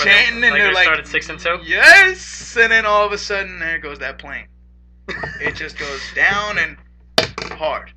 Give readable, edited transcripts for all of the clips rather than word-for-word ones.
chanting, and they're like, started 6-2. yes, and then all of a sudden there goes that plane. It just goes down and hard.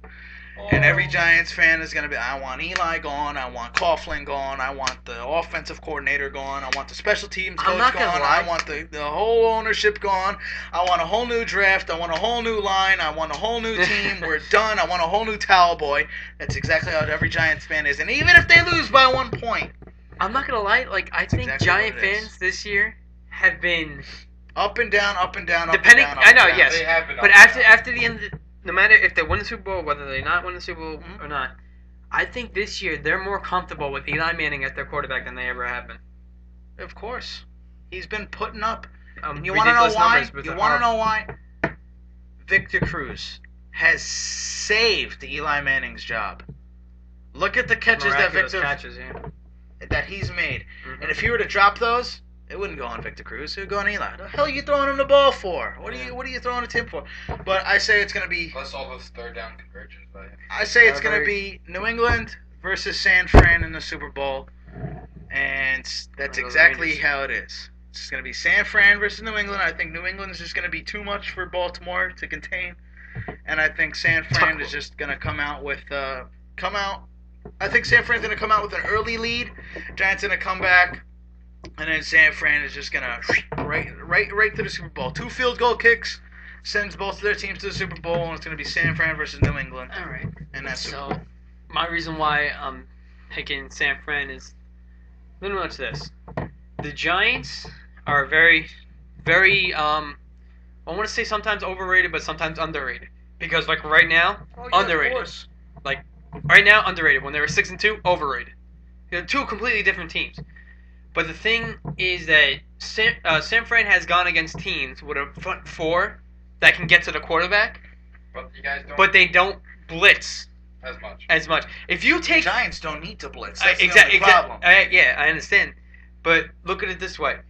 And every Giants fan is going to be, I want Eli gone, I want Coughlin gone, I want the offensive coordinator gone, I want the special teams coach gone, I want the whole ownership gone, I want a whole new draft, I want a whole new line, I want a whole new team, we're done, I want a whole new towel boy. That's exactly how every Giants fan is. And even if they lose by 1 point. I'm not going to lie, like, I think exactly Giant fans this year have been... Up and down, up and down, depending, up and down. I know, yes. They have been But up and after the end of no matter if they win the Super Bowl, whether they not win the Super Bowl or not, I think this year they're more comfortable with Eli Manning as their quarterback than they ever have been. Of course. He's been putting up. And you want to know why? You want to know why? Victor Cruz has saved Eli Manning's job. Look at the catches that he's made. Mm-hmm. And if he were to drop those, it wouldn't go on Victor Cruz. It would go on Eli. The hell are you throwing him the ball for? What are you throwing it to him for? But I say it's going to be... Plus all those third down conversions by him. I say it's going to be New England versus San Fran in the Super Bowl. And that's exactly how it is. It's going to be San Fran versus New England. I think New England is just going to be too much for Baltimore to contain. And I think San Fran is just going to come out with... I think San Fran's going to come out with an early lead. Giants going to come back. And then San Fran is just gonna right to the Super Bowl. 2 field goal kicks sends both of their teams to the Super Bowl, and it's gonna be San Fran versus New England. All right. And that's so. My reason why I'm picking San Fran is pretty much this: the Giants are very, very I want to say sometimes overrated, but sometimes underrated. Because like right now, underrated. Of course. Like right now, underrated. When they were 6-2, overrated. They're 2 completely different teams. But the thing is that San Fran has gone against teams with a front 4 that can get to the quarterback, But you guys don't. but they don't blitz as much. If you take The Giants don't need to blitz. That's the only problem. yeah, I understand. But look at it this way: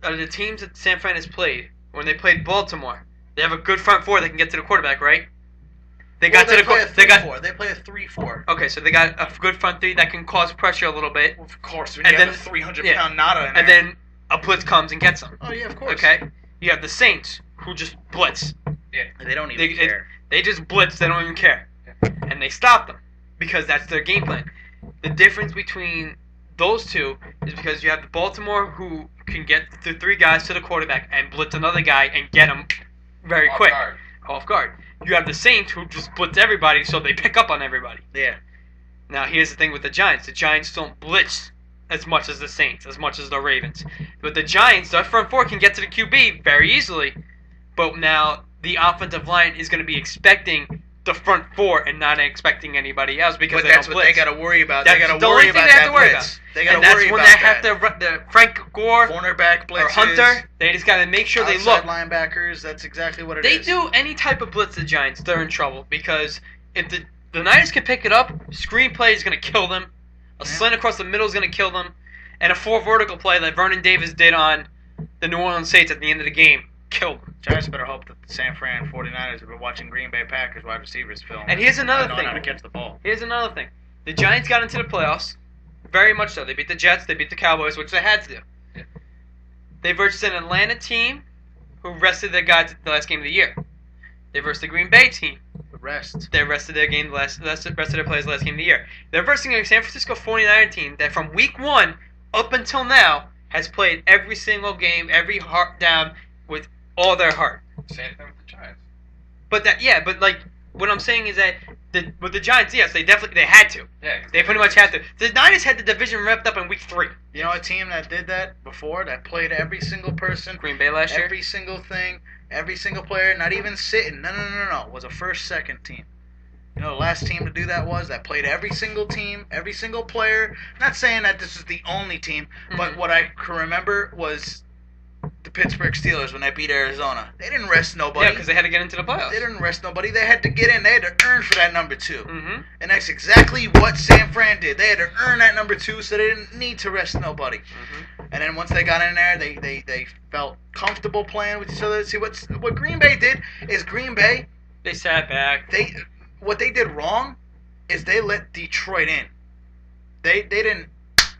the teams that San Fran has played, when they played Baltimore, they have a good front 4 that can get to the quarterback, right? They play a 3-4. Okay, so they got a good front 3 that can cause pressure a little bit. Of course, when you have a 300-pound Nada in there. And then a blitz comes and gets them. Oh yeah, of course. Okay, you have the Saints who just blitz. Yeah. They don't even care. They just blitz. They don't even care, and they stop them because that's their game plan. The difference between those two is because you have the Baltimore who can get the 3 guys to the quarterback and blitz another guy and get him very quick off guard. You have the Saints who just blitz everybody, so they pick up on everybody. Yeah. Now, here's the thing with the Giants. The Giants don't blitz as much as the Saints, as much as the Ravens. But the Giants, their front 4 can get to the QB very easily. But now the offensive line is going to be expecting the front 4 and not expecting anybody else because they don't blitz. But that's what they got to worry about. That's they got the to worry about that blitz. They got to worry about that. And that's when they have the Frank Gore cornerback blitzes, or Hunter. They just got to make sure they look. Linebackers. That's exactly what it is. is. They do any type of blitz, the Giants, they're in trouble because if the Niners can pick it up, screenplay is going to kill them. A slant across the middle is going to kill them. And a 4 vertical play that Vernon Davis did on the New Orleans Saints at the end of the game killed them. Giants better hope that the San Fran 49ers have been watching Green Bay Packers wide receivers film. And here's another thing. How to catch the ball. Here's another thing. The Giants got into the playoffs. Very much so. They beat the Jets. They beat the Cowboys, which they had to do. Yeah. They versus an Atlanta team who rested their guys at the last game of the year. They versus the Green Bay team. They rested their game rested their players last game of the year. They're versus a San Francisco 49er team that from week 1 up until now has played every single game, every heart down with all their heart. Same thing with the Giants. But what I'm saying is that with the Giants, yes, they had to. Yeah. They pretty much had to. The Niners had the division wrapped up in week 3. You know a team that did that before, that played every single person? Green Bay last year? Every single thing, every single player, not even sitting. No. It was a first-second team. You know, the last team to do that played every single team, every single player. Not saying that this is the only team, but what I can remember was the Pittsburgh Steelers when they beat Arizona. They didn't rest nobody. Yeah, because they had to get into the playoffs. They didn't rest nobody. They had to get in. They had to earn for that number 2. Mm-hmm. And that's exactly what San Fran did. They had to earn that number 2, so they didn't need to rest nobody. Mm-hmm. And then once they got in there, they felt comfortable playing with each other. See, what Green Bay did is Green Bay... They sat back. What they did wrong is they let Detroit in. They didn't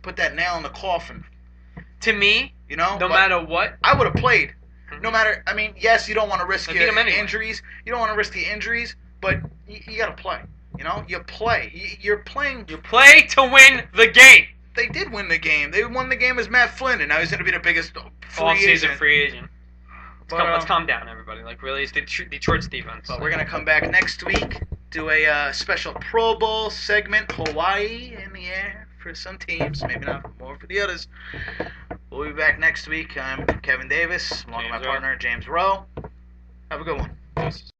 put that nail in the coffin. To me, No no matter what, I would have played. No matter, I mean, yes, you don't want to risk beat 'em anyway. injuries. You don't want to risk the injuries, but you got to play. You play. You're playing. You play to win the game. They did win the game. They won the game as Matt Flynn, and now he's going to be the biggest all-season free agent. But, Let's calm down, everybody. Like, really, it's Detroit's defense. But we're going to come back next week, do a special Pro Bowl segment, Hawaii in the air for some teams, maybe not more for the others. We'll be back next week. I'm Kevin Davis, along with my partner, James Rowe. Have a good one.